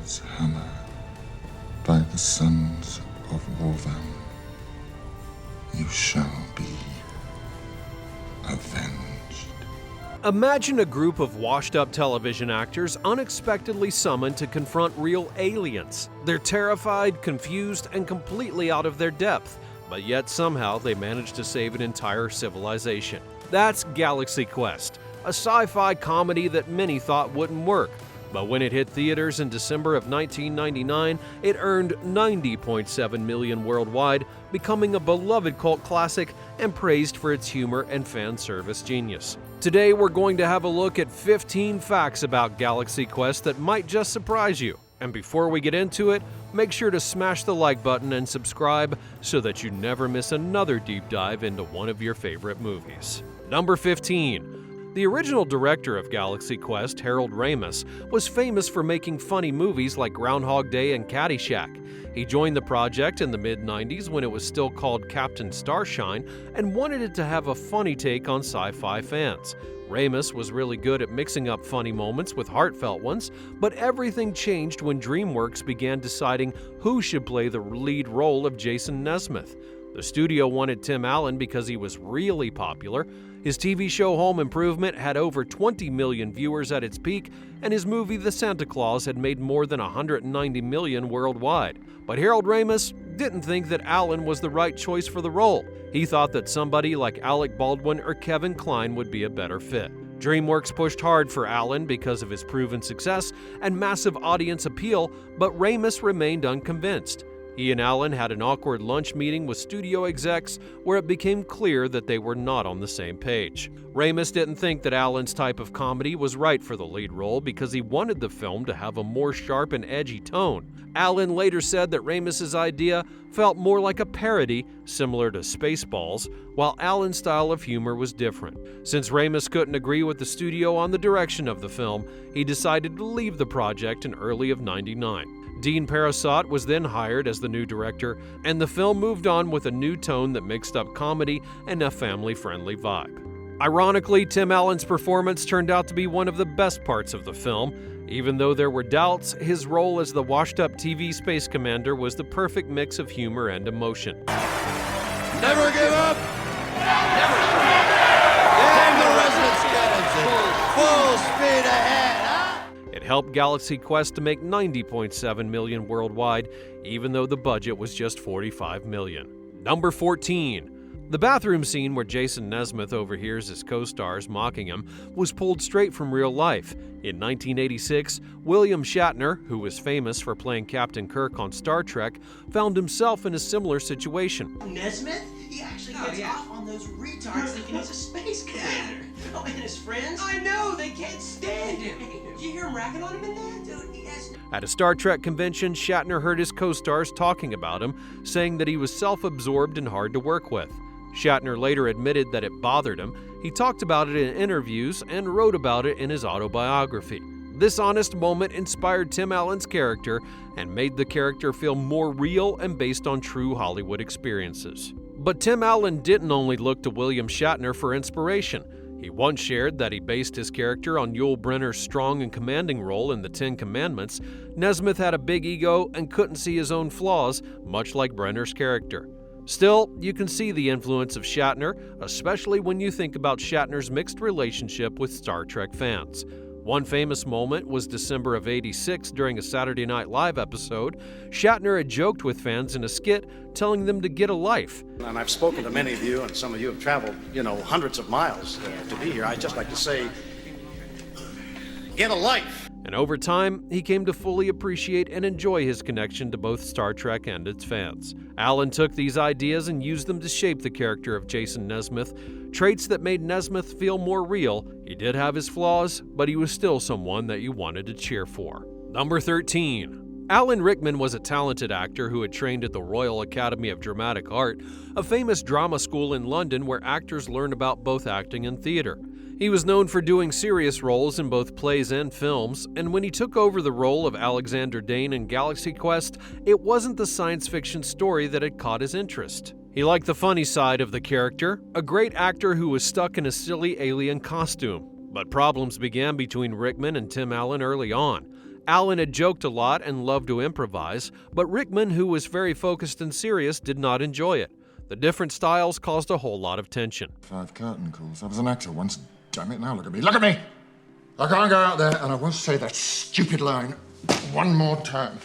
Emperor's hammer by the sons of Wolvan. You shall be avenged. Imagine a group of washed-up television actors unexpectedly summoned to confront real aliens. They're terrified, confused, and completely out of their depth, but yet somehow they manage to save an entire civilization. That's Galaxy Quest, a sci-fi comedy that many thought wouldn't work. But when it hit theaters in December of 1999, it earned $90.7 million worldwide, becoming a beloved cult classic and praised for its humor and fan service genius. Today, we're going to have a look at 15 facts about Galaxy Quest that might just surprise you. And before we get into it, make sure to smash the like button and subscribe so that you never miss another deep dive into one of your favorite movies. Number 15. The original director of Galaxy Quest, Harold Ramis, was famous for making funny movies like Groundhog Day and Caddyshack. He joined the project in the mid-90s when it was still called Captain Starshine and wanted it to have a funny take on sci-fi fans. Ramis was really good at mixing up funny moments with heartfelt ones, but everything changed when DreamWorks began deciding who should play the lead role of Jason Nesmith. The studio wanted Tim Allen because he was really popular. His TV show Home Improvement had over 20 million viewers at its peak, and his movie The Santa Claus had made more than 190 million worldwide. But Harold Ramis didn't think that Allen was the right choice for the role. He thought that somebody like Alec Baldwin or Kevin Kline would be a better fit. DreamWorks pushed hard for Allen because of his proven success and massive audience appeal, but Ramis remained unconvinced. He and Allen had an awkward lunch meeting with studio execs where it became clear that they were not on the same page. Ramis didn't think that Allen's type of comedy was right for the lead role because he wanted the film to have a more sharp and edgy tone. Allen later said that Ramis's idea felt more like a parody, similar to Spaceballs, while Allen's style of humor was different. Since Ramis couldn't agree with the studio on the direction of the film, he decided to leave the project in early of '99. Dean Parasot was then hired as the new director, and the film moved on with a new tone that mixed up comedy and a family-friendly vibe. Ironically, Tim Allen's performance turned out to be one of the best parts of the film. Even though there were doubts, his role as the washed-up TV space commander was the perfect mix of humor and emotion. Never give up! Never stop! Damn the residence cannons! Full speed ahead! It helped Galaxy Quest to make $90.7 million worldwide, even though the budget was just $45 million. Number 14. The bathroom scene where Jason Nesmith overhears his co-stars mocking him was pulled straight from real life. In 1986, William Shatner, who was famous for playing Captain Kirk on Star Trek, found himself in a similar situation. Nesmith? He actually gets off on those retards thinking he's a space commander. Oh, and his friends? I know, they can't stand him. Did you hear him ragging on him in there? Dude, he has... At a Star Trek convention, Shatner heard his co-stars talking about him, saying that he was self-absorbed and hard to work with. Shatner later admitted that it bothered him. He talked about it in interviews and wrote about it in his autobiography. This honest moment inspired Tim Allen's character and made the character feel more real and based on true Hollywood experiences. But Tim Allen didn't only look to William Shatner for inspiration. He once shared that he based his character on Yul Brynner's strong and commanding role in the Ten Commandments. Nesmith had a big ego and couldn't see his own flaws, much like Brynner's character. Still, you can see the influence of Shatner, especially when you think about Shatner's mixed relationship with Star Trek fans. One famous moment was December of '86 during a Saturday Night Live episode. Shatner had joked with fans in a skit, telling them to get a life. And I've spoken to many of you, and some of you have traveled, hundreds of miles to be here. I'd just like to say, get a life. And over time, he came to fully appreciate and enjoy his connection to both Star Trek and its fans. Allen took these ideas and used them to shape the character of Jason Nesmith, traits that made Nesmith feel more real. He did have his flaws, but he was still someone that you wanted to cheer for. Number 13. Alan Rickman was a talented actor who had trained at the Royal Academy of Dramatic Art, a famous drama school in London where actors learn about both acting and theater. He was known for doing serious roles in both plays and films, and when he took over the role of Alexander Dane in Galaxy Quest, it wasn't the science fiction story that had caught his interest. He liked the funny side of the character, a great actor who was stuck in a silly alien costume. But problems began between Rickman and Tim Allen early on. Alan had joked a lot and loved to improvise, but Rickman, who was very focused and serious, did not enjoy it. The different styles caused a whole lot of tension. 5 curtain calls. I was an actor once. Damn it, now look at me. Look at me! I can't go out there and I won't say that stupid line one more time.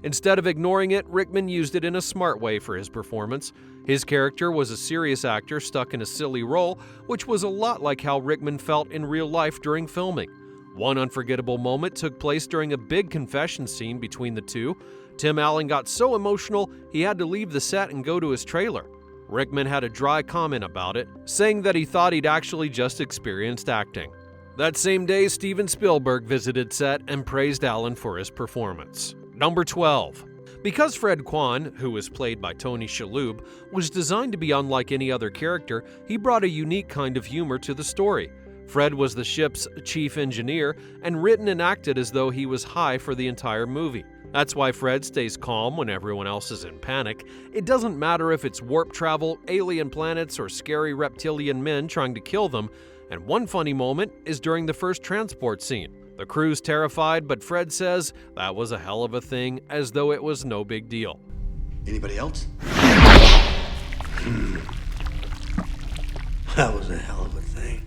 Instead of ignoring it, Rickman used it in a smart way for his performance. His character was a serious actor stuck in a silly role, which was a lot like how Rickman felt in real life during filming. One unforgettable moment took place during a big confession scene between the two. Tim Allen got so emotional he had to leave the set and go to his trailer. Rickman had a dry comment about it, saying that he thought he'd actually just experienced acting. That same day, Steven Spielberg visited set and praised Allen for his performance. Number 12. Because Fred Kwan, who was played by Tony Shalhoub, was designed to be unlike any other character, he brought a unique kind of humor to the story. Fred was the ship's chief engineer and written and acted as though he was high for the entire movie. That's why Fred stays calm when everyone else is in panic. It doesn't matter if it's warp travel, alien planets, or scary reptilian men trying to kill them. And one funny moment is during the first transport scene. The crew's terrified, but Fred says that was a hell of a thing, as though it was no big deal. Anybody else? That was a hell of a thing.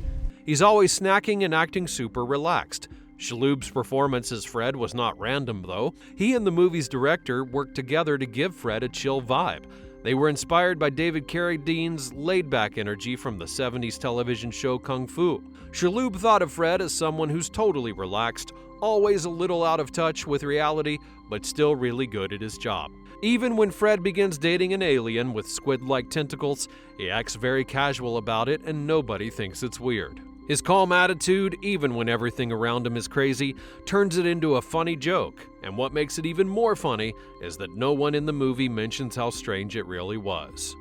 He's always snacking and acting super relaxed. Shalhoub's performance as Fred was not random, though. He and the movie's director worked together to give Fred a chill vibe. They were inspired by David Carradine's laid-back energy from the 70s television show Kung Fu. Shalhoub thought of Fred as someone who's totally relaxed, always a little out of touch with reality, but still really good at his job. Even when Fred begins dating an alien with squid-like tentacles, he acts very casual about it and nobody thinks it's weird. His calm attitude, even when everything around him is crazy, turns it into a funny joke. And what makes it even more funny is that no one in the movie mentions how strange it really was.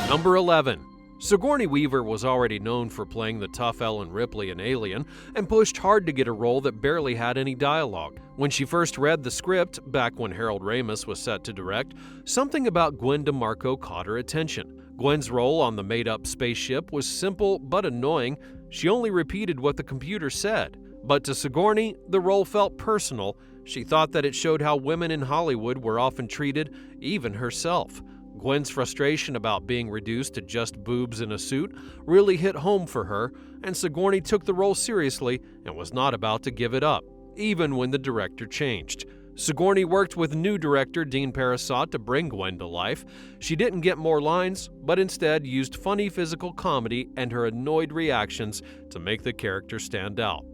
Number 11. Sigourney Weaver was already known for playing the tough Ellen Ripley in Alien and pushed hard to get a role that barely had any dialogue. When she first read the script, back when Harold Ramis was set to direct, something about Gwen DeMarco caught her attention. Gwen's role on the made-up spaceship was simple but annoying. She only repeated what the computer said. But to Sigourney, the role felt personal. She thought that it showed how women in Hollywood were often treated, even herself. Gwen's frustration about being reduced to just boobs in a suit really hit home for her, and Sigourney took the role seriously and was not about to give it up, even when the director changed. Sigourney worked with new director Dean Parasot to bring Gwen to life. She didn't get more lines, but instead used funny physical comedy and her annoyed reactions to make the character stand out.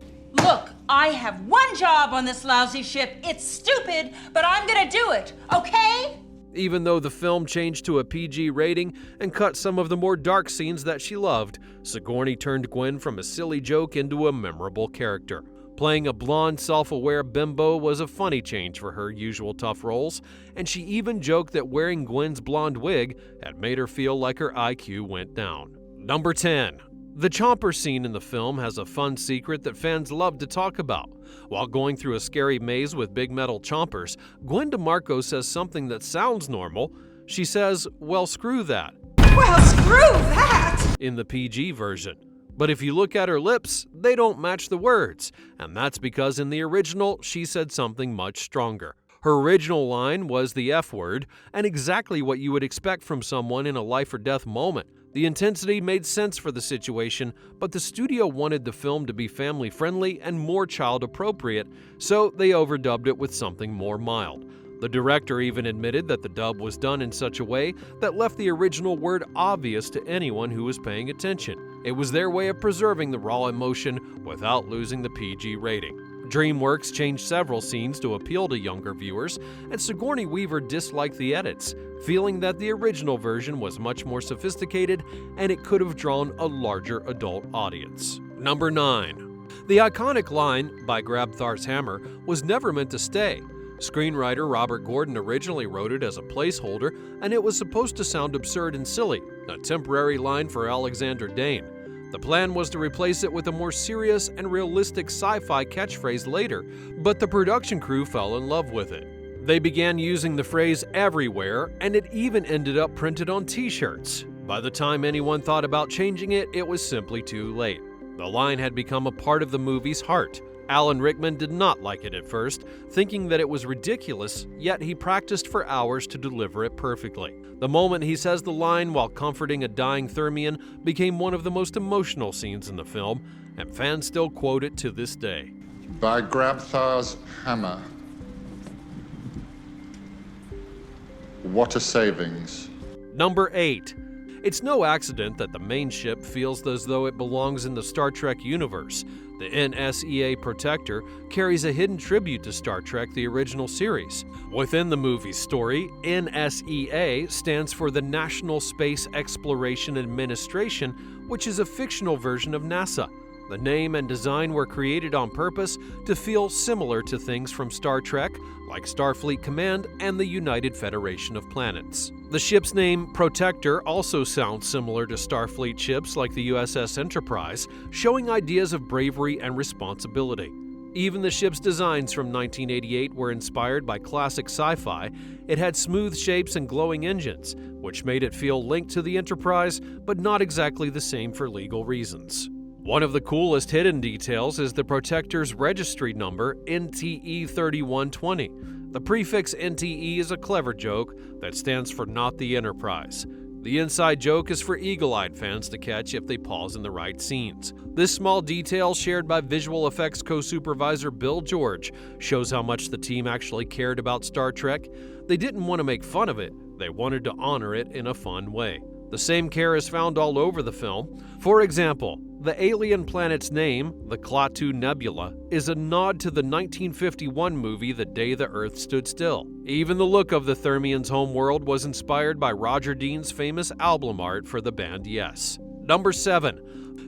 Look, I have one job on this lousy ship. It's stupid, but I'm gonna do it, okay? Even though the film changed to a PG rating and cut some of the more dark scenes that she loved, Sigourney turned Gwen from a silly joke into a memorable character. Playing a blonde, self-aware bimbo was a funny change for her usual tough roles, and she even joked that wearing Gwen's blonde wig had made her feel like her IQ went down. Number 10. The chomper scene in the film has a fun secret that fans love to talk about. While going through a scary maze with big metal chompers, Gwen DeMarco says something that sounds normal. She says, "Well, screw that." Well, screw that! In the PG version. But if you look at her lips, they don't match the words, and that's because in the original, she said something much stronger. Her original line was the F word, and exactly what you would expect from someone in a life-or-death moment. The intensity made sense for the situation, but the studio wanted the film to be family-friendly and more child-appropriate, so they overdubbed it with something more mild. The director even admitted that the dub was done in such a way that left the original word obvious to anyone who was paying attention. It was their way of preserving the raw emotion without losing the PG rating. DreamWorks changed several scenes to appeal to younger viewers, and Sigourney Weaver disliked the edits, feeling that the original version was much more sophisticated and it could have drawn a larger adult audience. Number 9. The iconic line, "By Grabthar's hammer," was never meant to stay. Screenwriter Robert Gordon originally wrote it as a placeholder, and it was supposed to sound absurd and silly, a temporary line for Alexander Dane. The plan was to replace it with a more serious and realistic sci-fi catchphrase later, but the production crew fell in love with it. They began using the phrase everywhere, and it even ended up printed on t-shirts. By the time anyone thought about changing it, it was simply too late. The line had become a part of the movie's heart. Alan Rickman did not like it at first, thinking that it was ridiculous, yet he practiced for hours to deliver it perfectly. The moment he says the line while comforting a dying Thermian became one of the most emotional scenes in the film, and fans still quote it to this day. By Grabthar's hammer. What a savings. Number 8. It's no accident that the main ship feels as though it belongs in the Star Trek universe. The NSEA Protector carries a hidden tribute to Star Trek, the original series. Within the movie's story, NSEA stands for the National Space Exploration Administration, which is a fictional version of NASA. The name and design were created on purpose to feel similar to things from Star Trek, like Starfleet Command and the United Federation of Planets. The ship's name, Protector, also sounds similar to Starfleet ships like the USS Enterprise, showing ideas of bravery and responsibility. Even the ship's designs from 1988 were inspired by classic sci-fi. It had smooth shapes and glowing engines, which made it feel linked to the Enterprise, but not exactly the same for legal reasons. One of the coolest hidden details is the Protector's registry number, NTE 3120. The prefix NTE is a clever joke that stands for Not the Enterprise. The inside joke is for eagle-eyed fans to catch if they pause in the right scenes. This small detail, shared by visual effects co-supervisor Bill George, shows how much the team actually cared about Star Trek. They didn't want to make fun of it, they wanted to honor it in a fun way. The same care is found all over the film. For example, the alien planet's name, the Klaatu Nebula, is a nod to the 1951 movie The Day the Earth Stood Still. Even the look of the Thermians' home world was inspired by Roger Dean's famous album art for the band Yes. Number 7.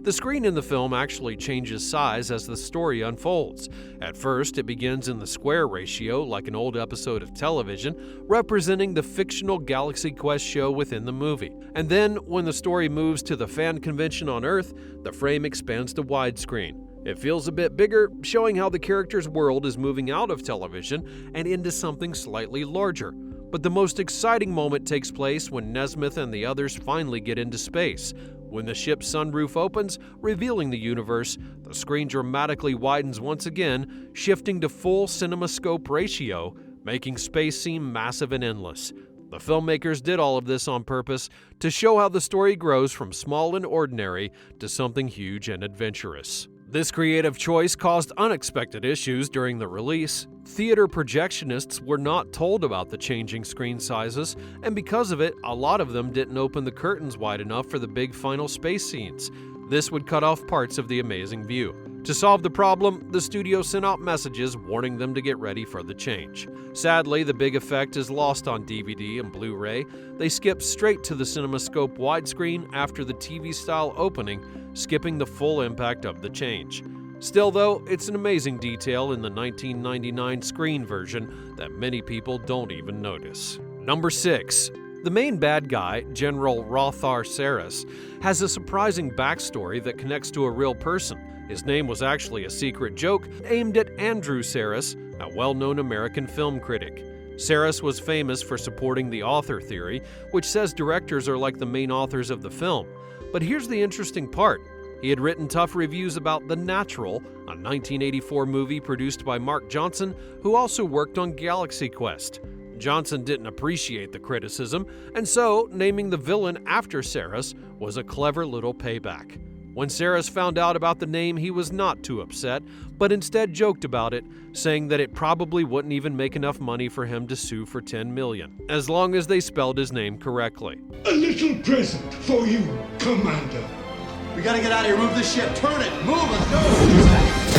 The screen in the film actually changes size as the story unfolds. At first, it begins in the square ratio, like an old episode of television, representing the fictional Galaxy Quest show within the movie. And then, when the story moves to the fan convention on Earth, the frame expands to widescreen. It feels a bit bigger, showing how the character's world is moving out of television and into something slightly larger. But the most exciting moment takes place when Nesmith and the others finally get into space. When the ship's sunroof opens, revealing the universe, the screen dramatically widens once again, shifting to full cinemascope ratio, making space seem massive and endless. The filmmakers did all of this on purpose to show how the story grows from small and ordinary to something huge and adventurous. This creative choice caused unexpected issues during the release. Theater projectionists were not told about the changing screen sizes, and because of it, a lot of them didn't open the curtains wide enough for the big final space scenes. This would cut off parts of the amazing view. To solve the problem, the studio sent out messages warning them to get ready for the change. Sadly, the big effect is lost on DVD and Blu-ray. They skip straight to the CinemaScope widescreen after the TV-style opening, skipping the full impact of the change. Still though, it's an amazing detail in the 1999 screen version that many people don't even notice. Number 6. The main bad guy, General Grabthar Saris, has a surprising backstory that connects to a real person. His name was actually a secret joke aimed at Andrew Saris, a well-known American film critic. Saris was famous for supporting the author theory, which says directors are like the main authors of the film. But here's the interesting part. He had written tough reviews about The Natural, a 1984 movie produced by Mark Johnson, who also worked on Galaxy Quest. Johnson didn't appreciate the criticism, and so naming the villain after Saris was a clever little payback. When Saris found out about the name, he was not too upset, but instead joked about it, saying that it probably wouldn't even make enough money for him to sue for $10 million, as long as they spelled his name correctly. A little present for you, Commander. We gotta get out of here. Move the ship. Turn it. Move it. Go.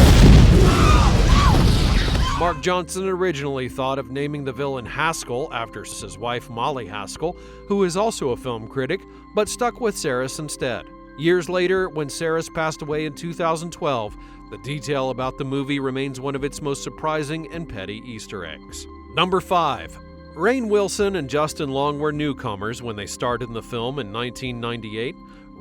Mark Johnson originally thought of naming the villain Haskell after his wife Molly Haskell, who is also a film critic, but stuck with Saris instead. Years later, when Saris passed away in 2012, the detail about the movie remains one of its most surprising and petty Easter eggs. Number 5. Rainn Wilson and Justin Long were newcomers when they starred in the film in 1998.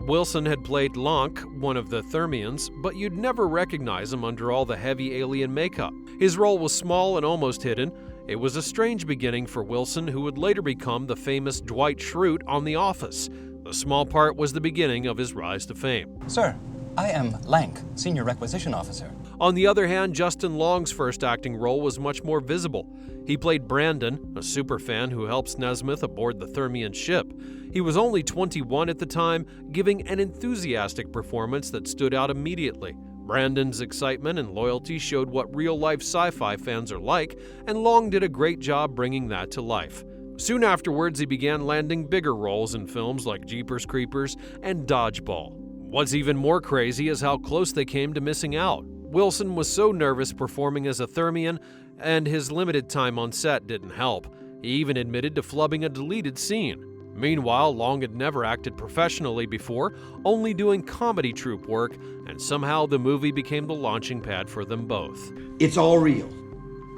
Wilson had played Lonk, one of the Thermians, but you'd never recognize him under all the heavy alien makeup. His role was small and almost hidden. It was a strange beginning for Wilson, who would later become the famous Dwight Schrute on The Office. The small part was the beginning of his rise to fame. Sir, I am Lank, Senior Requisition Officer. On the other hand, Justin Long's first acting role was much more visible. He played Brandon, a superfan who helps Nesmith aboard the Thermian ship. He was only 21 at the time, giving an enthusiastic performance that stood out immediately. Brandon's excitement and loyalty showed what real-life sci-fi fans are like, and Long did a great job bringing that to life. Soon afterwards, he began landing bigger roles in films like Jeepers Creepers and Dodgeball. What's even more crazy is how close they came to missing out. Wilson was so nervous performing as a Thermian, and his limited time on set didn't help. He even admitted to flubbing a deleted scene. Meanwhile, Long had never acted professionally before, only doing comedy troupe work, and somehow the movie became the launching pad for them both. It's all real.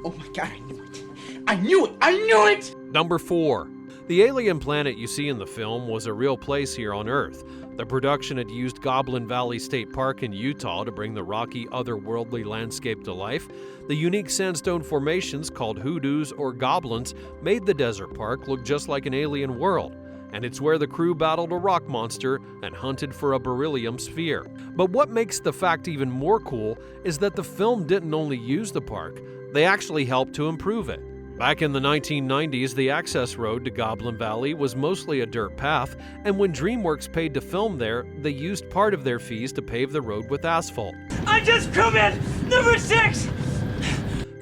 Oh my God, I knew it. I knew it! I knew it! Number 4. The alien planet you see in the film was a real place here on Earth. The production had used Goblin Valley State Park in Utah to bring the rocky, otherworldly landscape to life. The unique sandstone formations called hoodoos or goblins made the desert park look just like an alien world. And it's where the crew battled a rock monster and hunted for a beryllium sphere. But what makes the fact even more cool is that the film didn't only use the park, they actually helped to improve it. Back in the 1990s, the access road to Goblin Valley was mostly a dirt path, and when DreamWorks paid to film there, they used part of their fees to pave the road with asphalt. I just crewman number 6!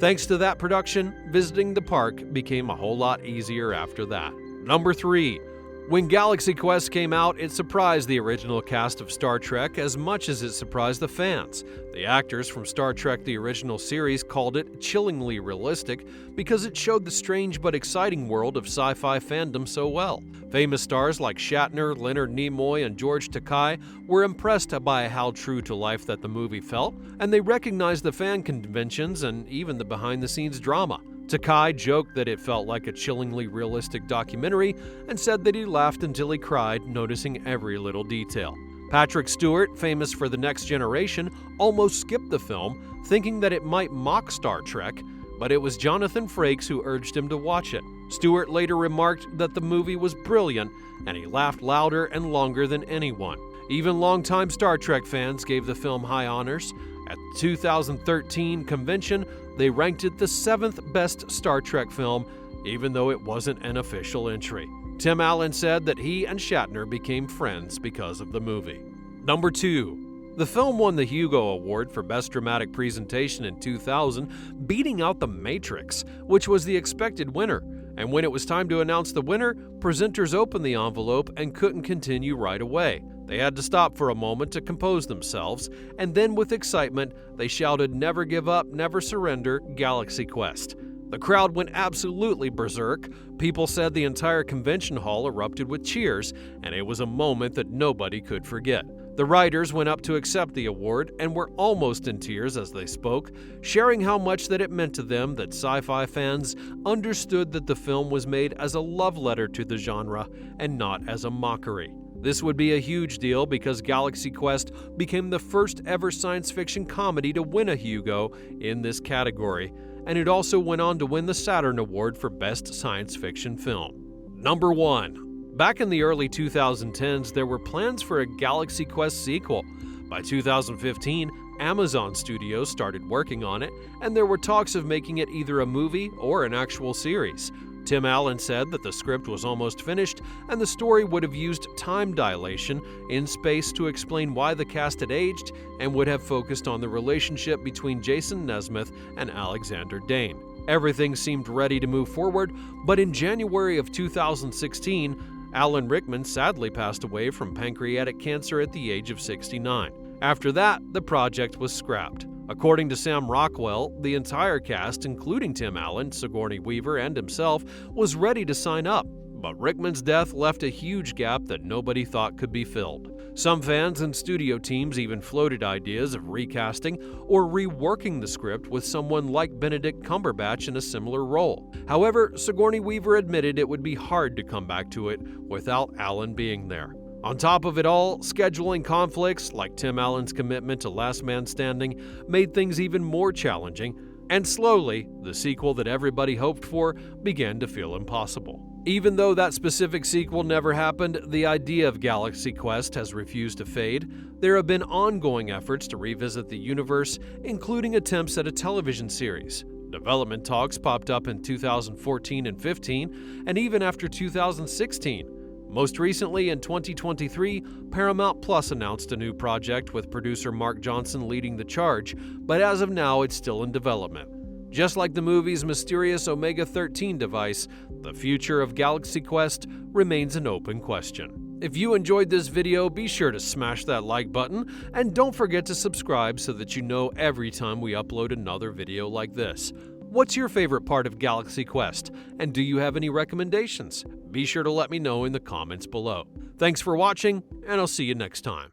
Thanks to that production, visiting the park became a whole lot easier after that. Number 3. When Galaxy Quest came out, it surprised the original cast of Star Trek as much as it surprised the fans. The actors from Star Trek the original series called it chillingly realistic because it showed the strange but exciting world of sci-fi fandom so well. Famous stars like Shatner, Leonard Nimoy, and George Takei were impressed by how true to life that the movie felt, and they recognized the fan conventions and even the behind-the-scenes drama. Takei joked that it felt like a chillingly realistic documentary and said that he laughed until he cried, noticing every little detail. Patrick Stewart, famous for The Next Generation, almost skipped the film, thinking that it might mock Star Trek, but it was Jonathan Frakes who urged him to watch it. Stewart later remarked that the movie was brilliant, and he laughed louder and longer than anyone. Even longtime Star Trek fans gave the film high honors. At the 2013 convention, they ranked it the 7th best Star Trek film, even though it wasn't an official entry. Tim Allen said that he and Shatner became friends because of the movie. Number 2. The film won the Hugo Award for Best Dramatic Presentation in 2000, beating out The Matrix, which was the expected winner. And when it was time to announce the winner, presenters opened the envelope and couldn't continue right away. They had to stop for a moment to compose themselves, and then with excitement, they shouted, "Never give up, never surrender, Galaxy Quest." The crowd went absolutely berserk. People said the entire convention hall erupted with cheers, and it was a moment that nobody could forget. The writers went up to accept the award and were almost in tears as they spoke, sharing how much that it meant to them that sci-fi fans understood that the film was made as a love letter to the genre and not as a mockery. This would be a huge deal because Galaxy Quest became the first ever science fiction comedy to win a Hugo in this category, and it also went on to win the Saturn Award for Best Science Fiction Film. Number 1. Back in the early 2010s, there were plans for a Galaxy Quest sequel. By 2015, Amazon Studios started working on it, and there were talks of making it either a movie or an actual series. Tim Allen said that the script was almost finished and the story would have used time dilation in space to explain why the cast had aged and would have focused on the relationship between Jason Nesmith and Alexander Dane. Everything seemed ready to move forward, but in January of 2016, Alan Rickman sadly passed away from pancreatic cancer at the age of 69. After that, the project was scrapped. According to Sam Rockwell, the entire cast, including Tim Allen, Sigourney Weaver, and himself, was ready to sign up, but Rickman's death left a huge gap that nobody thought could be filled. Some fans and studio teams even floated ideas of recasting or reworking the script with someone like Benedict Cumberbatch in a similar role. However, Sigourney Weaver admitted it would be hard to come back to it without Allen being there. On top of it all, scheduling conflicts, like Tim Allen's commitment to Last Man Standing, made things even more challenging, and slowly, the sequel that everybody hoped for began to feel impossible. Even though that specific sequel never happened, the idea of Galaxy Quest has refused to fade. There have been ongoing efforts to revisit the universe, including attempts at a television series. Development talks popped up in 2014 and 15, and even after 2016. Most recently, in 2023, Paramount Plus announced a new project with producer Mark Johnson leading the charge, but as of now, it's still in development. Just like the movie's mysterious Omega-13 device, the future of Galaxy Quest remains an open question. If you enjoyed this video, be sure to smash that like button, and don't forget to subscribe so that you know every time we upload another video like this. What's your favorite part of Galaxy Quest, and do you have any recommendations? Be sure to let me know in the comments below. Thanks for watching, and I'll see you next time.